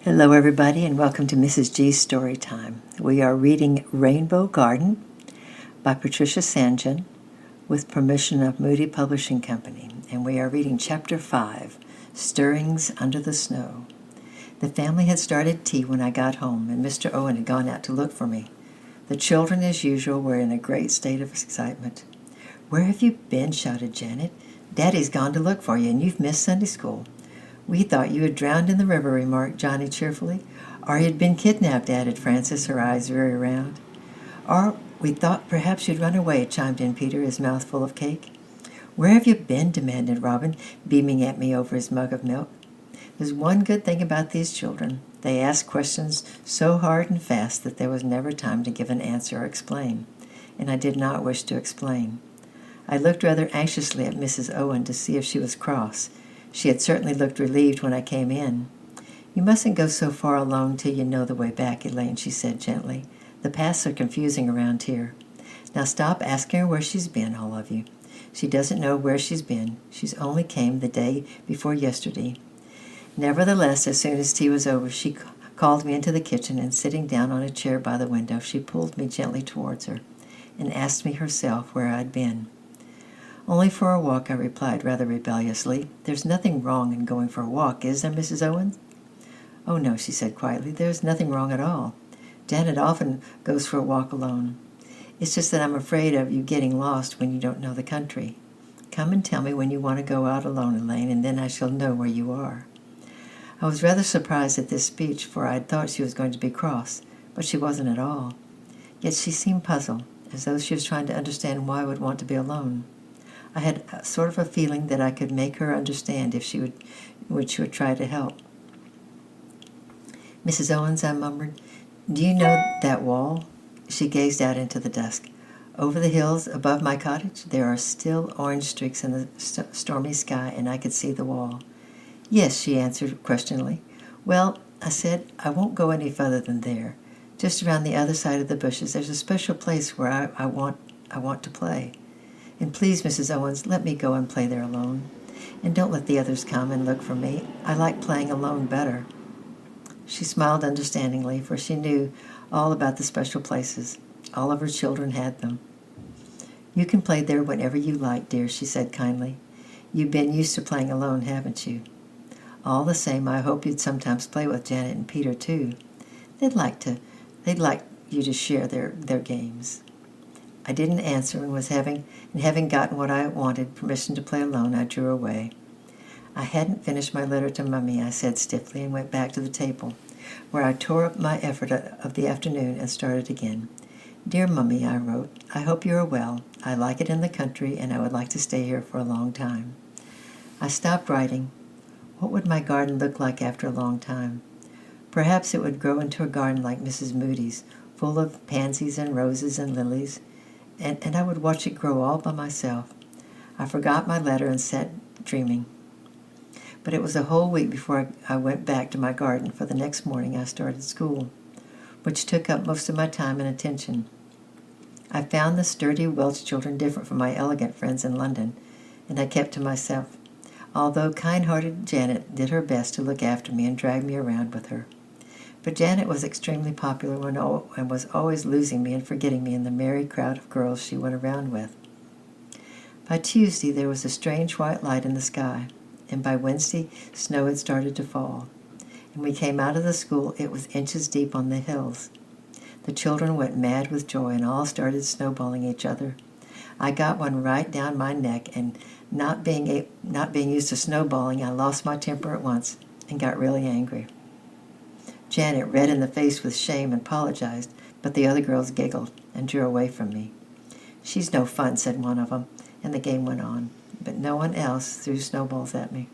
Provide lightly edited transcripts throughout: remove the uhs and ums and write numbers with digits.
Hello, everybody, and welcome to Mrs. G's Story Time. We are reading Rainbow Garden by Patricia Sanjan with permission of Moody Publishing Company, and we are reading Chapter 5, Stirrings Under the Snow. The family had started tea when I got home, and Mr. Owen had gone out to look for me. The children, as usual, were in a great state of excitement. "Where have you been?" shouted Janet. "Daddy's gone to look for you, and you've missed Sunday school." "We thought you had drowned in the river," remarked Johnny cheerfully. "Or you'd been kidnapped," added Frances, her eyes very round. "Or we thought perhaps you'd run away," chimed in Peter, his mouth full of cake. "Where have you been?" demanded Robin, beaming at me over his mug of milk. There's one good thing about these children. They ask questions so hard and fast that there was never time to give an answer or explain, and I did not wish to explain. I looked rather anxiously at Mrs. Owen to see if she was cross. She had certainly looked relieved when I came in. "You mustn't go so far alone till you know the way back, Elaine," she said gently. "The paths are confusing around here. Now stop asking her where she's been, all of you. She doesn't know where she's been. She's only came the day before yesterday." Nevertheless, as soon as tea was over, she called me into the kitchen, and sitting down on a chair by the window, she pulled me gently towards her and asked me herself where I'd been. "Only for a walk," I replied rather rebelliously. "There's nothing wrong in going for a walk, is there, Mrs. Owen?" "Oh, no," she said quietly. "There's nothing wrong at all. Janet often goes for a walk alone. It's just that I'm afraid of you getting lost when you don't know the country. Come and tell me when you want to go out alone, Elaine, and then I shall know where you are." I was rather surprised at this speech, for I had thought she was going to be cross, but she wasn't at all. Yet she seemed puzzled, as though she was trying to understand why I would want to be alone. I had a sort of a feeling that I could make her understand if she would try to help. "Mrs. Owens," I murmured, "do you know that wall?" She gazed out into the dusk. "Over the hills above my cottage, there are still orange streaks in the stormy sky, and I could see the wall." "Yes," she answered questioningly. "Well," I said, "I won't go any further than there. Just around the other side of the bushes, there's a special place where I want to play. And please, Mrs. Owens, let me go and play there alone. And don't let the others come and look for me. I like playing alone better." She smiled understandingly, for she knew all about the special places. All of her children had them. "You can play there whenever you like, dear," she said kindly. "You've been used to playing alone, haven't you? All the same, I hope you'd sometimes play with Janet and Peter, too. They'd like you to share their games." I didn't answer, and having gotten what I wanted, permission to play alone, I drew away. "I hadn't finished my letter to Mummy," I said stiffly, and went back to the table, where I tore up my effort of the afternoon and started again. "Dear Mummy," I wrote, "I hope you are well. I like it in the country, and I would like to stay here for a long time." I stopped writing. What would my garden look like after a long time? Perhaps it would grow into a garden like Mrs. Moody's, full of pansies and roses and lilies, and I would watch it grow all by myself. I forgot my letter and sat dreaming. But it was a whole week before I went back to my garden, for the next morning I started school, which took up most of my time and attention. I found the sturdy Welch children different from my elegant friends in London, and I kept to myself, although kind-hearted Janet did her best to look after me and drag me around with her. But Janet was extremely popular and was always losing me and forgetting me in the merry crowd of girls she went around with. By Tuesday there was a strange white light in the sky, and by Wednesday snow had started to fall. And we came out of the school, it was inches deep on the hills. The children went mad with joy and all started snowballing each other. I got one right down my neck, and not being used to snowballing, I lost my temper at once and got really angry. Janet, red in the face with shame, apologized, but the other girls giggled and drew away from me. "She's no fun," said one of them, and the game went on, but no one else threw snowballs at me.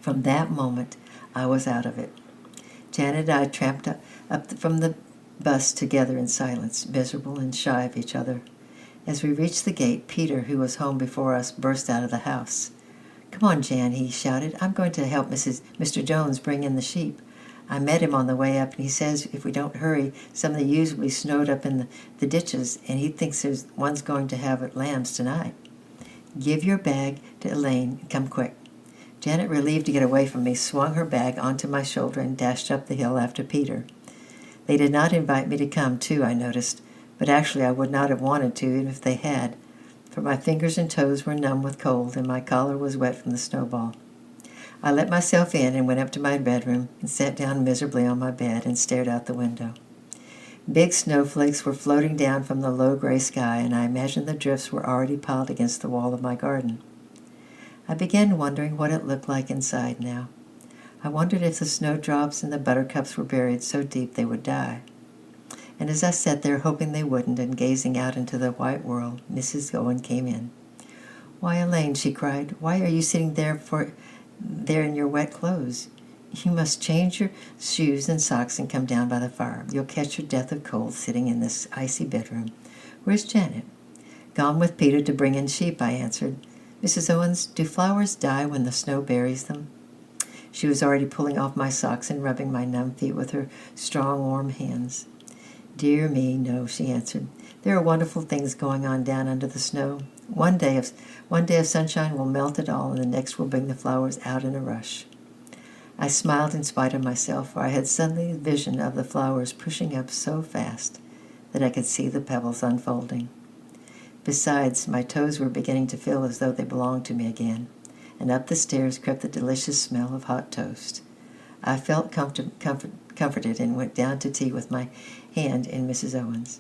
From that moment, I was out of it. Janet and I tramped up from the bus together in silence, miserable and shy of each other. As we reached the gate, Peter, who was home before us, burst out of the house. "Come on, Jan," he shouted. "I'm going to help Mr. Jones bring in the sheep. I met him on the way up, and he says if we don't hurry, some of the ewes will be snowed up in the ditches, and he thinks one's going to have lambs tonight. Give your bag to Elaine and come quick." Janet, relieved to get away from me, swung her bag onto my shoulder and dashed up the hill after Peter. They did not invite me to come, too, I noticed, but actually I would not have wanted to even if they had, for my fingers and toes were numb with cold and my collar was wet from the snowball. I let myself in and went up to my bedroom and sat down miserably on my bed and stared out the window. Big snowflakes were floating down from the low gray sky, and I imagined the drifts were already piled against the wall of my garden. I began wondering what it looked like inside now. I wondered if the snowdrops and the buttercups were buried so deep they would die. And as I sat there hoping they wouldn't and gazing out into the white world, Mrs. Owen came in. "Why, Elaine," she cried, "why are you sitting there in your wet clothes? You must change your shoes and socks and come down by the fire. You'll catch your death of cold sitting in this icy bedroom. Where's Janet?" "Gone with Peter to bring in sheep," I answered. "Mrs. Owens, do flowers die when the snow buries them?" She was already pulling off my socks and rubbing my numb feet with her strong, warm hands. "Dear me, no," she answered. "There are wonderful things going on down under the snow. One day of sunshine will melt it all, and the next will bring the flowers out in a rush." I smiled in spite of myself, for I had suddenly a vision of the flowers pushing up so fast that I could see the pebbles unfolding. Besides, my toes were beginning to feel as though they belonged to me again, and up the stairs crept the delicious smell of hot toast. I felt comforted and went down to tea with my hand in Mrs. Owen's.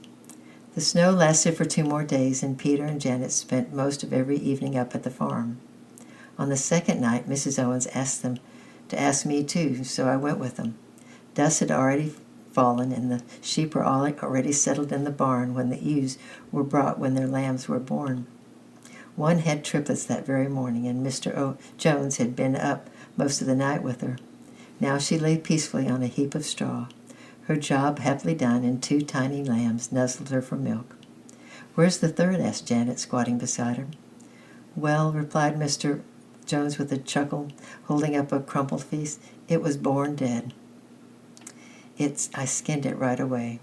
The snow lasted for 2 more days, and Peter and Janet spent most of every evening up at the farm. On the second night, Mrs. Owens asked them to ask me too, so I went with them. Dusk had already fallen, and the sheep were already settled in the barn when the ewes were brought when their lambs were born. One had triplets that very morning, and Mr. Jones had been up most of the night with her. Now she lay peacefully on a heap of straw, her job happily done, and 2 tiny lambs nuzzled her for milk. "Where's the third?" asked Janet, squatting beside her. "Well," replied Mr. Jones with a chuckle, holding up a crumpled piece, "it was born dead. I skinned it right away."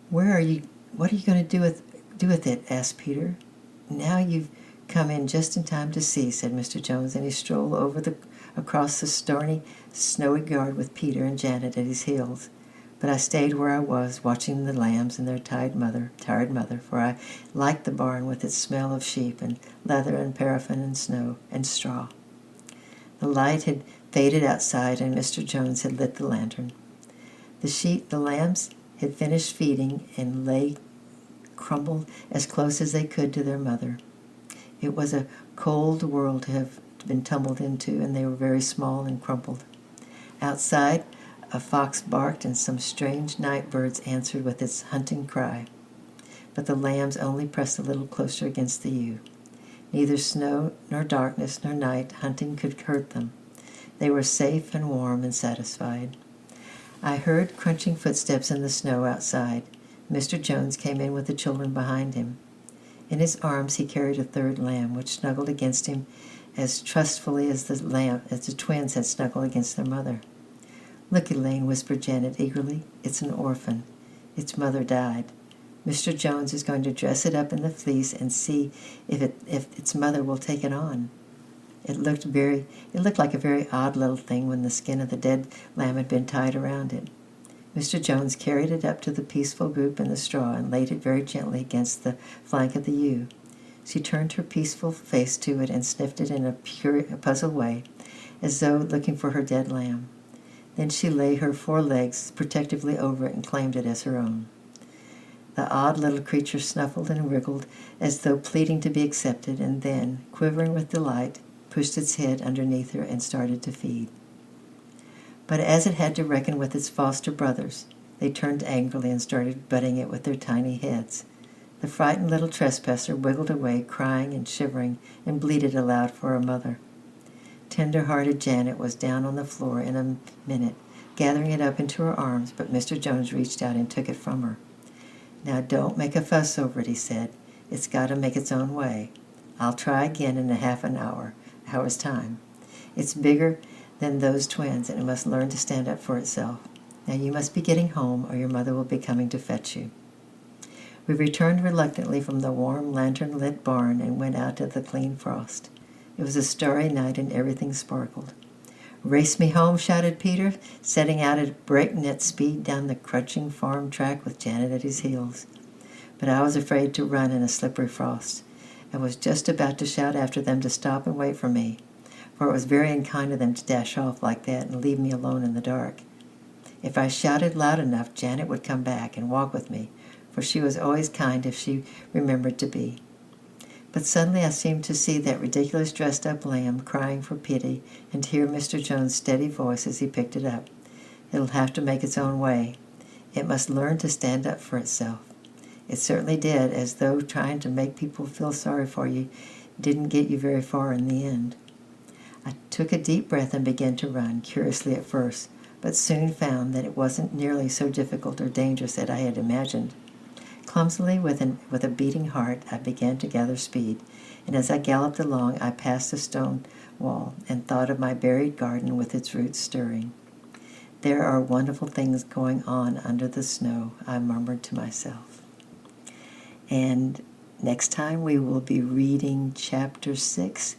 What are you going to do with it?" asked Peter. "Now you've come in just in time to see," said Mr. Jones, and he strolled across the stony, snowy yard with Peter and Janet at his heels. But I stayed where I was, watching the lambs and their tired mother, for I liked the barn with its smell of sheep and leather and paraffin and snow and straw. The light had faded outside, and Mr. Jones had lit the lantern. The lambs had finished feeding and lay crumbled as close as they could to their mother. It was a cold world to have been tumbled into, and they were very small and crumpled. Outside, a fox barked, and some strange night birds answered with its hunting cry. But the lambs only pressed a little closer against the ewe. Neither snow, nor darkness, nor night hunting could hurt them. They were safe and warm and satisfied. I heard crunching footsteps in the snow outside. Mr. Jones came in with the children behind him. In his arms he carried a third lamb, which snuggled against him as trustfully as the twins had snuggled against their mother. "Look, Elaine," whispered Janet eagerly. "It's an orphan. Its mother died. Mr. Jones is going to dress it up in the fleece and see if its mother will take it on." It looked like a very odd little thing when the skin of the dead lamb had been tied around it. Mr. Jones carried it up to the peaceful group in the straw and laid it very gently against the flank of the ewe. She turned her peaceful face to it and sniffed it in a puzzled way, as though looking for her dead lamb. Then she laid her 4 legs protectively over it and claimed it as her own. The odd little creature snuffled and wriggled as though pleading to be accepted, and then, quivering with delight, pushed its head underneath her and started to feed. But as it had to reckon with its foster brothers, they turned angrily and started butting it with their tiny heads. The frightened little trespasser wiggled away, crying and shivering, and bleated aloud for her mother. Tender-hearted Janet was down on the floor in a minute, gathering it up into her arms, but Mr. Jones reached out and took it from her. "Now don't make a fuss over it," he said. "It's got to make its own way. I'll try again in a half an hour's time. It's bigger than those twins, and it must learn to stand up for itself. Now you must be getting home, or your mother will be coming to fetch you." We returned reluctantly from the warm, lantern-lit barn and went out to the clean frost. It was a starry night and everything sparkled. "Race me home," shouted Peter, setting out at breakneck speed down the crunching farm track with Janet at his heels. But I was afraid to run in a slippery frost. I was just about to shout after them to stop and wait for me, for it was very unkind of them to dash off like that and leave me alone in the dark. If I shouted loud enough, Janet would come back and walk with me, for she was always kind if she remembered to be. But suddenly I seemed to see that ridiculous dressed-up lamb crying for pity and to hear Mr. Jones' steady voice as he picked it up. "It'll have to make its own way. It must learn to stand up for itself." It certainly did, as though trying to make people feel sorry for you didn't get you very far in the end. I took a deep breath and began to run, curiously at first, but soon found that it wasn't nearly so difficult or dangerous as I had imagined. Clumsily, with a beating heart, I began to gather speed, and as I galloped along, I passed a stone wall and thought of my buried garden with its roots stirring. "There are wonderful things going on under the snow," I murmured to myself. And next time we will be reading Chapter 6,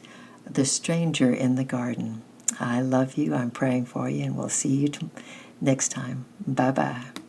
The Stranger in the Garden. I love you, I'm praying for you, and we'll see you next time. Bye-bye.